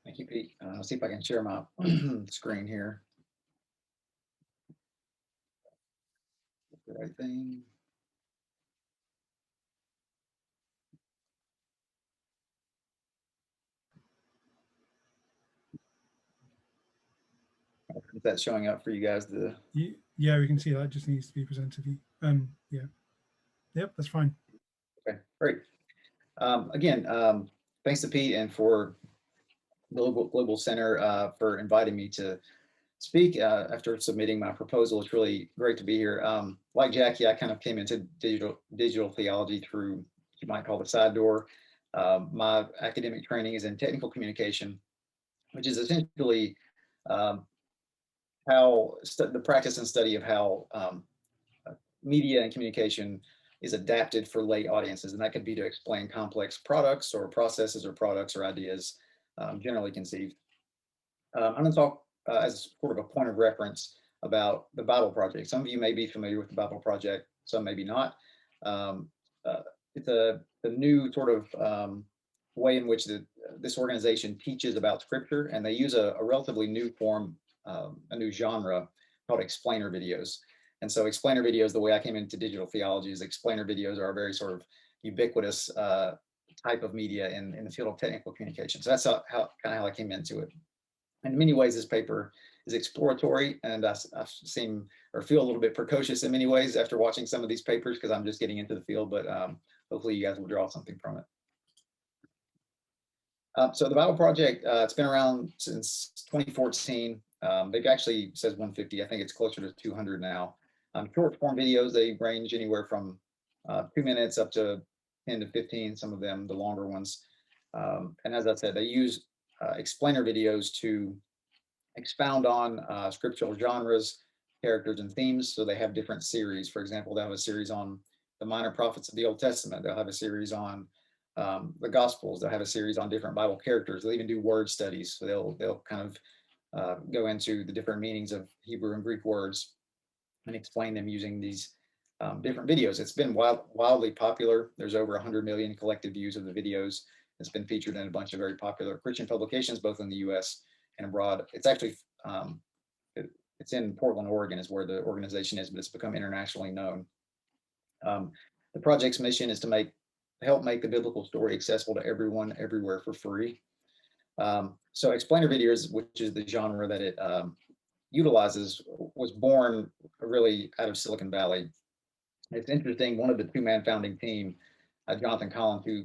Thank you, Pete. I'll see if I can share my screen here. The right thing. Is that showing up for you guys? Yeah, we can see that. It just needs to be presented to you. Yeah. Yep, that's fine. Okay, great. Again, thanks to Pete and for the Global Center for inviting me to speak after submitting my proposal. It's really great to be here. Like Jackie, I kind of came into digital theology through, you might call the side door. My academic training is in technical communication, which is essentially how the practice and study of how media and communication is adapted for lay audiences. And that could be to explain complex products or processes or products or ideas generally conceived. I'm going to talk as sort of a point of reference about the Bible Project. Some of you may be familiar with the Bible Project, some maybe not. It's a new sort of way in which this organization teaches about Scripture, and they use a relatively new form, a new genre called explainer videos. And so explainer videos, the way I came into digital theology is explainer videos are a very sort of ubiquitous type of media in the field of technical communication. So that's kind of how I came into it. In many ways, this paper is exploratory, and I seem or feel a little bit precocious in many ways after watching some of these papers because I'm just getting into the field, but hopefully you guys will draw something from it. So the Bible Project, it's been around since 2014. They've actually says 150. I think it's closer to 200 now. Short form videos, they range anywhere from 2 minutes up to 10 to 15, some of them, the longer ones. And as I said, they use explainer videos to expound on scriptural genres, characters, and themes. So they have different series. For example, they'll have a series on the minor prophets of the Old Testament. They'll have a series on the Gospels. They'll have a series on different Bible characters. They'll even do word studies. So they'll kind of go into the different meanings of Hebrew and Greek words and explain them using these different videos. It's been wildly popular. There's over 100 million collective views of the videos. It's been featured in a bunch of very popular Christian publications, both in the US and abroad. It's actually, it's in Portland, Oregon is where the organization is, but it's become internationally known. The project's mission is to help make the biblical story accessible to everyone, everywhere for free. So explainer videos, which is the genre that it utilizes, was born really out of Silicon Valley. It's interesting, one of the two-man founding team, Jonathan Collins, who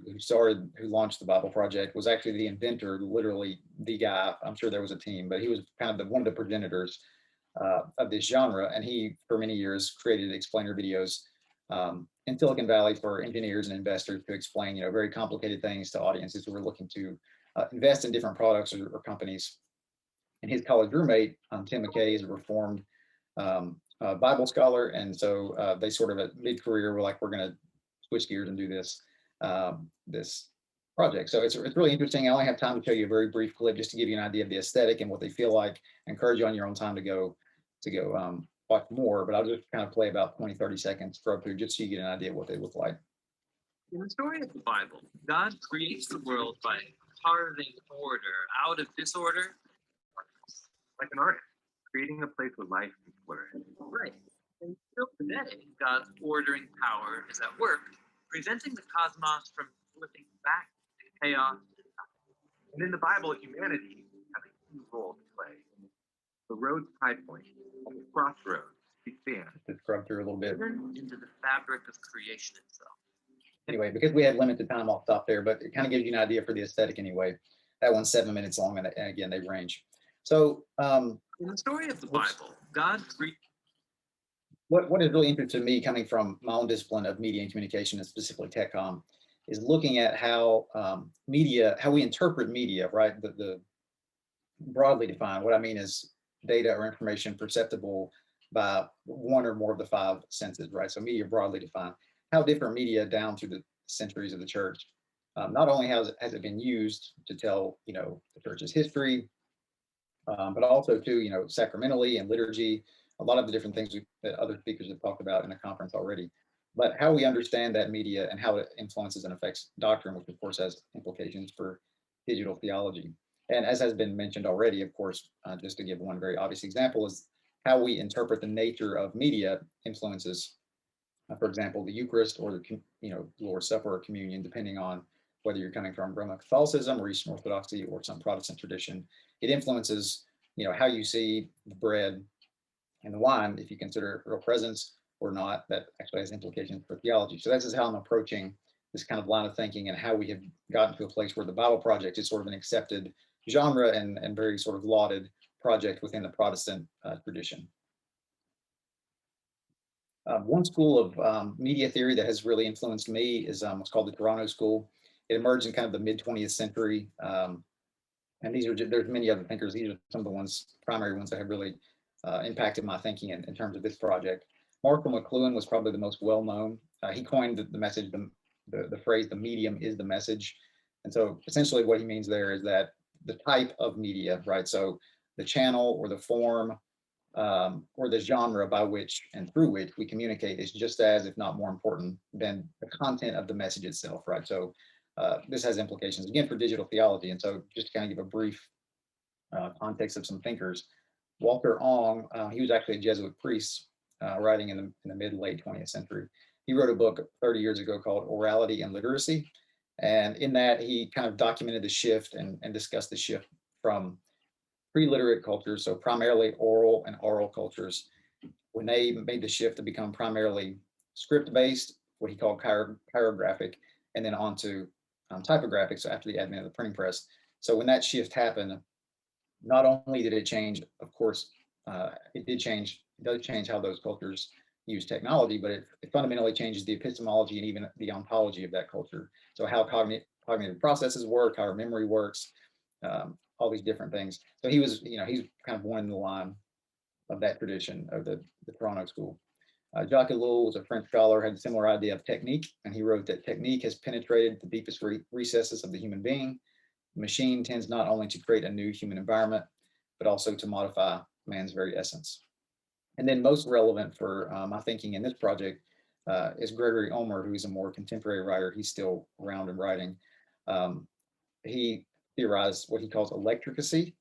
launched the Bible Project, was actually the inventor, literally the guy. I'm sure there was a team, but he was kind of one of the progenitors of this genre. And he, for many years, created explainer videos in Silicon Valley for engineers and investors to explain, very complicated things to audiences who were looking to invest in different products or companies. And his college roommate, Tim McKay, is a Reformed Bible scholar. And so they sort of at mid-career were like, we're going to switch gears and do this project. So it's really interesting. I only have time to show you a very brief clip just to give you an idea of the aesthetic and what they feel like. I encourage you on your own time to go watch more, but I'll just kind of play about 20, 30 seconds, scrub through just so you get an idea of what they look like. In the story of the Bible, God creates the world by carving order out of disorder, like an artist, creating a place where life can flourish. Right. And still today, God's ordering power is at work, preventing the cosmos from slipping back to chaos. And in the Bible, humanity has a key role to play. The road's high point, at the crossroads, we stand. To scrub through a little bit. Into the fabric of creation itself. Anyway, because we have limited time, I'll stop there, but it kind of gives you an idea for the aesthetic anyway. That one's 7 minutes long, and again, they range. So, in the story of the Bible, God created. What is really interesting to me, coming from my own discipline of media and communication, and specifically Tecom, is looking at how how we interpret media, right? The broadly defined. What I mean is data or information perceptible by one or more of the 5 senses, right? So media broadly defined. How different media down through the centuries of the church, not only has it been used to tell, the church's history, but also to, sacramentally and liturgy, a lot of the different things that other speakers have talked about in the conference already, but how we understand that media and how it influences and affects doctrine, which of course has implications for digital theology. And as has been mentioned already, of course, just to give one very obvious example, is how we interpret the nature of media influences, for example, the Eucharist or the Lord's Supper or communion, depending on whether you're coming from Roman Catholicism or Eastern Orthodoxy or some Protestant tradition. It influences, how you see the bread and the wine, if you consider real presence or not. That actually has implications for theology. So this is how I'm approaching this kind of line of thinking, and how we have gotten to a place where the Bible Project is sort of an accepted genre and very sort of lauded project within the Protestant tradition. One school of media theory that has really influenced me is what's called the Toronto School. It emerged in kind of the mid 20th century. And there's many other thinkers. These are some of the primary ones that have really impacted my thinking in terms of this project. Marshall McLuhan was probably the most well-known. He coined the message, the phrase, the medium is the message. And so essentially what he means there is that the type of media, right? So the channel or the form or the genre by which and through which we communicate is just as, if not more important than the content of the message itself, right? So this has implications again for digital theology. And so just to kind of give a brief context of some thinkers, Walter Ong, he was actually a Jesuit priest writing in the mid-late 20th century. He wrote a book 30 years ago called Orality and Literacy. And in that, he kind of documented the shift and discussed the shift from pre-literate cultures, so primarily oral and oral cultures, when they made the shift to become primarily script-based, what he called chirographic, and then onto typographic, so after the advent of the printing press. So when that shift happened, not only did it change, of course, it does change how those cultures use technology, but it fundamentally changes the epistemology and even the ontology of that culture. So how cognitive processes work, how our memory works, all these different things. So he's kind of one in the line of that tradition of the Toronto School. Jacques Ellul was a French scholar, had a similar idea of technique, and he wrote that technique has penetrated the deepest recesses of the human being. The machine tends not only to create a new human environment, but also to modify man's very essence. And then most relevant for my thinking in this project is Gregory Omer, who's a more contemporary writer. He's still around and writing. He theorized what he calls electricacy.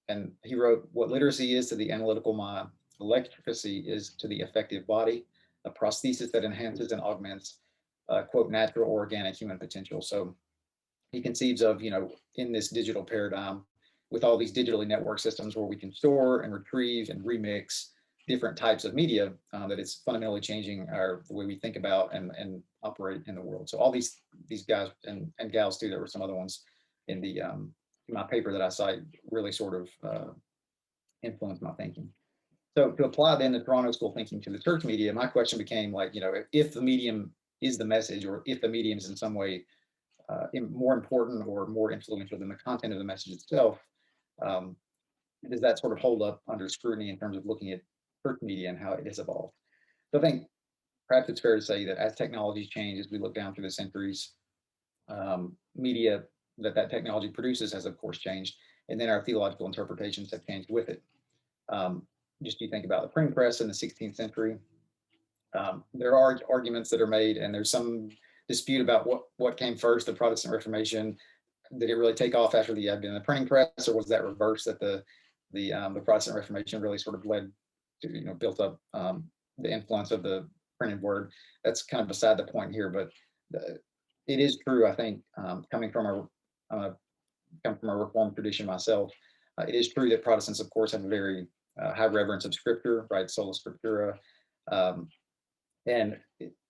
And he wrote, what literacy is to the analytical mind, electricacy is to the affective body, a prosthesis that enhances and augments, quote, natural or organic human potential. So he conceives of, in this digital paradigm, with all these digitally networked systems where we can store and retrieve and remix different types of media, that it's fundamentally changing the way we think about and operate in the world. So all these guys and gals too, there were some other ones in my paper that I cite, really sort of influenced my thinking. So to apply then the Toronto School thinking to the church media, my question became like, if the medium is the message, or if the medium is in some way more important or more influential than the content of the message itself, does that sort of hold up under scrutiny in terms of looking at church media and how it has evolved? So I think perhaps it's fair to say that as technology changes, we look down through the centuries, media that technology produces has of course changed, and then our theological interpretations have changed with it. Just you think about the printing press in the 16th century, there are arguments that are made, and there's some dispute about what came first, the Protestant Reformation. Did it really take off after the advent of the printing press, or was that reverse, that the Protestant Reformation really sort of led to, built up the influence of the printed word? That's kind of beside the point here, but it is true, I think, coming from a Reformed tradition myself, it is true that Protestants, of course, have a very high reverence of Scripture, right? Sola Scriptura. And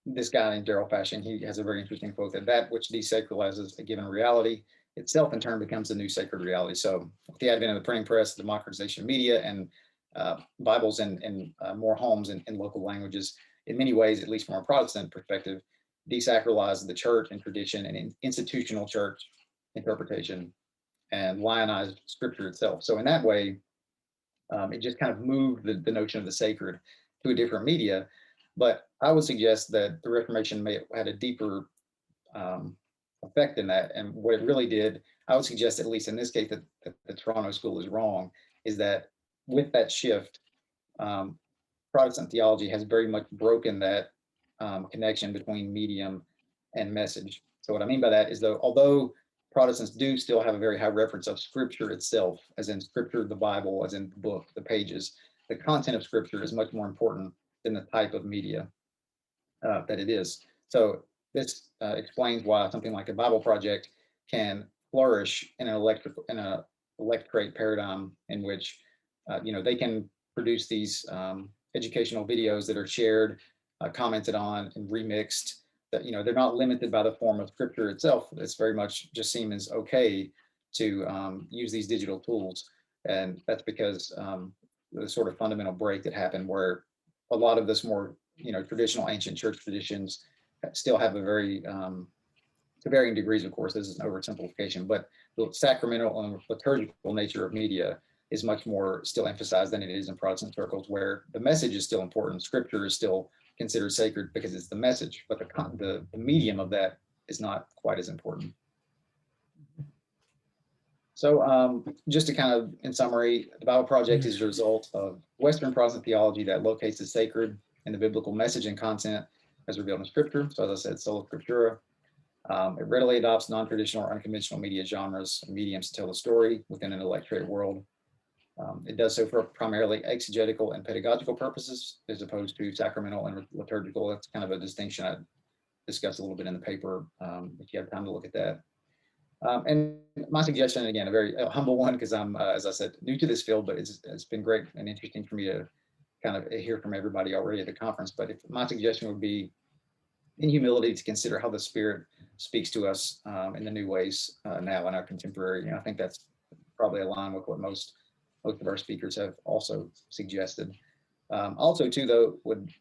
this guy named Daryl Fashion, he has a very interesting quote that which desacralizes a given reality itself in turn becomes the new sacred reality. So with the advent of the printing press, the democratization of media, and Bibles in more homes in local languages, in many ways, at least from a Protestant perspective, desacralized the church and tradition and institutional church interpretation and lionized Scripture itself. So in that way, it just kind of moved the notion of the sacred to a different media. But I would suggest that the Reformation had a deeper effect in that. And what it really did, I would suggest, at least in this case, that the Toronto School is wrong, is that with that shift, Protestant theology has very much broken that connection between medium and message. So what I mean by that is, though, although Protestants do still have a very high reference of Scripture itself, as in Scripture, the Bible, as in the book, the pages. The content of Scripture is much more important than the type of media that it is. So this explains why something like a Bible project can flourish in an electorate paradigm in which they can produce these educational videos that are shared, commented on, and remixed. That they're not limited by the form of Scripture itself. It's very much just seen as okay to use these digital tools, and that's because the sort of fundamental break that happened, where a lot of this more traditional ancient church traditions still have a very to varying degrees, of course, this is an oversimplification, but the sacramental and liturgical nature of media is much more still emphasized than it is in Protestant circles, where the message is still important. Scripture is still considered sacred because it's the message, but the medium of that is not quite as important. So just to kind of, in summary, the Bible Project is a result of Western Protestant theology that locates the sacred in the biblical message and content as revealed in Scripture. So as I said, sola scriptura. It readily adopts non-traditional or unconventional media genres and mediums to tell the story within an electorate world. It does so for primarily exegetical and pedagogical purposes, as opposed to sacramental and liturgical. That's kind of a distinction I discussed a little bit in the paper, if you have time to look at that. And my suggestion, again, a very humble one, because I'm, as I said, new to this field, but it's been great and interesting for me to kind of hear from everybody already at the conference. But my suggestion would be, in humility, to consider how the Spirit speaks to us in the new ways now in our contemporary. I think that's probably aligned with what most of our speakers have also suggested. Also, too, though, would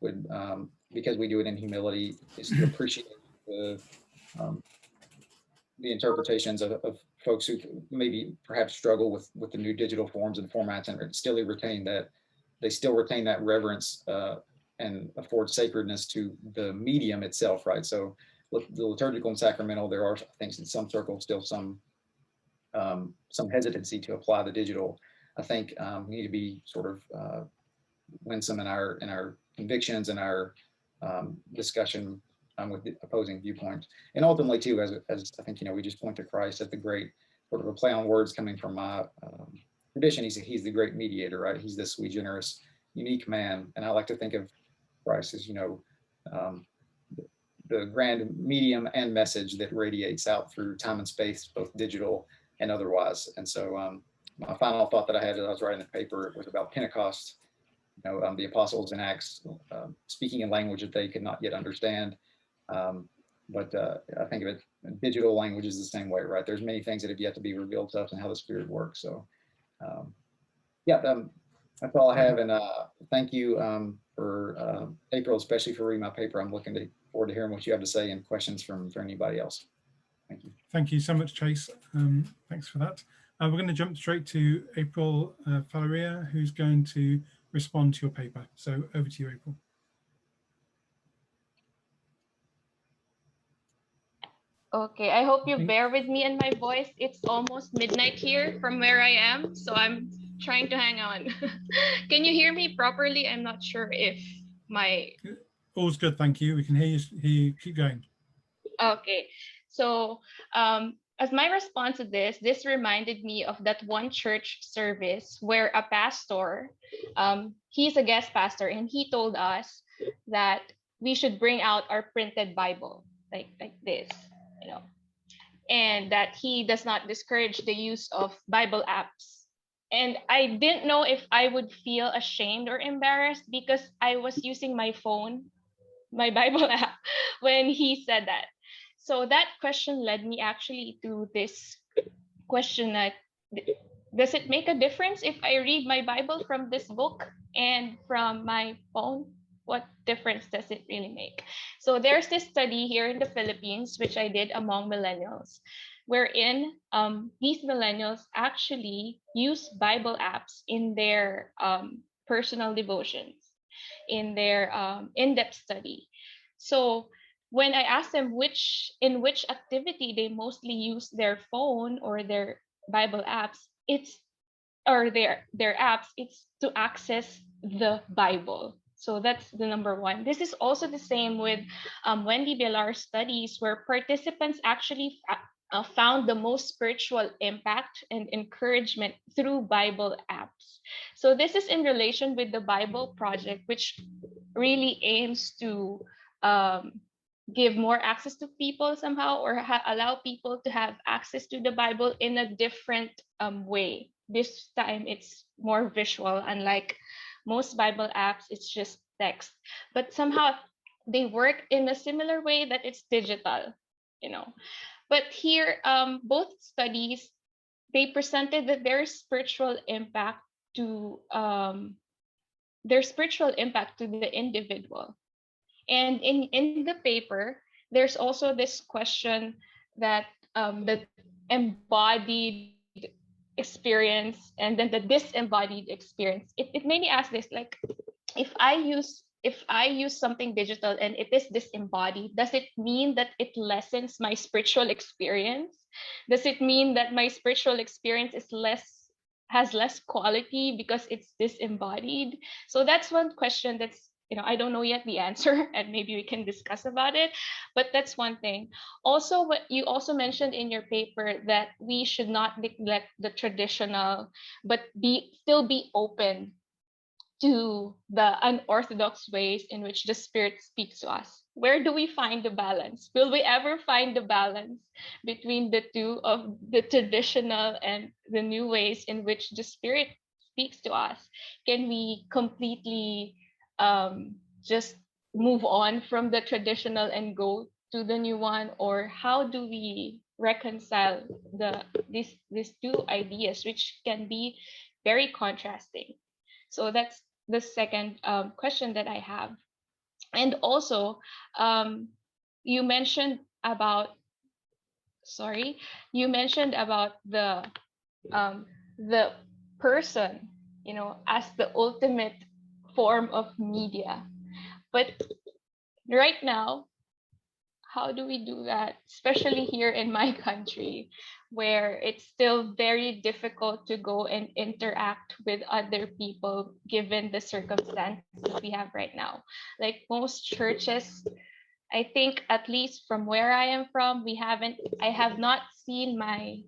because we do it in humility, is to appreciate the interpretations of folks who maybe perhaps struggle with the new digital forms and formats, and still retain that reverence and afford sacredness to the medium itself, right? So the liturgical and sacramental, there are things in some circles still some hesitancy to apply the digital. I think we need to be sort of winsome in our convictions and our discussion with the opposing viewpoints. And ultimately, too, as I think, we just point to Christ as the great, sort of a play on words coming from my tradition. He's the great mediator, right? He's this sweet, generous, unique man. And I like to think of Christ as, the grand medium and message that radiates out through time and space, both digital and otherwise. And so my final thought that I had as I was writing the paper was about Pentecost. The apostles in Acts speaking in language that they could not yet understand. But I think of it, digital language is the same way, right? There's many things that have yet to be revealed to us and how the Spirit works. So that's all I have. And thank you for April, especially for reading my paper. I'm looking forward to hearing what you have to say and questions from anybody else. Thank you. Thank you so much, Chase. Thanks for that. We're going to jump straight to April Fallaria, who's going to respond to your paper. So over to you, April. Okay, I hope you bear with me and my voice. It's almost midnight here from where I am, so I'm trying to hang on. Can you hear me properly? I'm not sure if my... All's good, thank you. We can hear you. Keep going. Okay, so as my response to this reminded me of that one church service where a pastor, he's a guest pastor, and he told us that we should bring out our printed Bible like this. And that he does not discourage the use of Bible apps. And I didn't know if I would feel ashamed or embarrassed because I was using my phone, my Bible app, when he said that. So that question led me actually to this question that, does it make a difference if I read my Bible from this book and from my phone? What difference does it really make? So there's this study here in the Philippines, which I did among millennials, wherein these millennials actually use Bible apps in their personal devotions, in their in-depth study. So when I asked them in which activity they mostly use their phone or their Bible apps, it's to access the Bible. So that's the number one. This is also the same with Wendy Villar's studies, where participants actually found the most spiritual impact and encouragement through Bible apps. So this is in relation with the Bible Project, which really aims to give more access to people somehow, or allow people to have access to the Bible in a different way. This time it's more visual, unlike most Bible apps, it's just text. But somehow they work in a similar way that it's digital, you know. But here, both studies, they presented that to their spiritual impact to the individual. And in the paper, there's also this question that the embodied experience and then the disembodied experience. It made me ask this, like, if I use something digital and it is disembodied, does it mean that it lessens my spiritual experience? Does it mean that my spiritual experience has less quality because it's disembodied? So that's one question that's, I don't know yet the answer, and maybe we can discuss about it, but that's one thing. Also, what you also mentioned in your paper, that we should not neglect the traditional, but still be open to the unorthodox ways in which the Spirit speaks to us. Where do we find the balance? Will we ever find the balance between the two, of the traditional and the new ways in which the Spirit speaks to us? Can we completely just move on from the traditional and go to the new one? Or how do we reconcile these two ideas, which can be very contrasting? So that's the second question that I have. And also, you mentioned about the person, as the ultimate form of media. But right now, how do we do that, especially here in my country, where it's still very difficult to go and interact with other people given the circumstances we have right now? Like most churches, I think, at least from where I am from, I have not seen my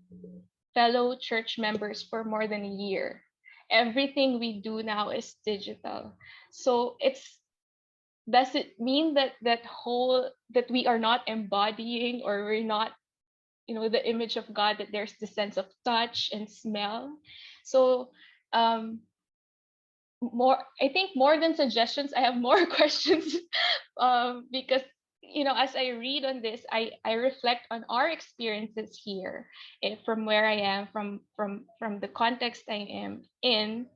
fellow church members for more than a year. Everything we do now is digital. So does it mean that that we are not embodying, or we're not, the image of God, that there's the sense of touch and smell? So I think more than suggestions, I have more questions, because as I read on this, I reflect on our experiences here, from where I am, from the context I am in,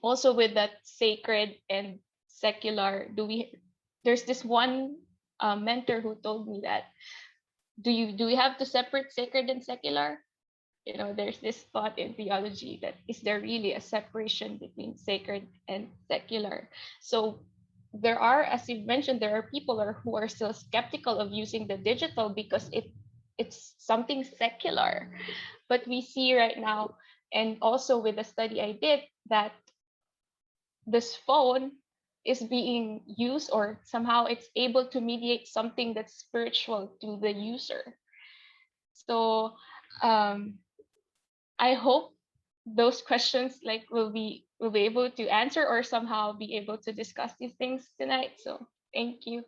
also with that sacred and secular. There's this one mentor who told me that, do we have to separate sacred and secular? There's this thought in theology that, is there really a separation between sacred and secular? So there are, as you mentioned, there are people who are still skeptical of using the digital because it's something secular. But we see right now, and also with the study I did, that this phone is being used, or somehow it's able to mediate something that's spiritual to the user. So I hope those questions will be able to answer, or somehow be able to discuss these things tonight. So thank you.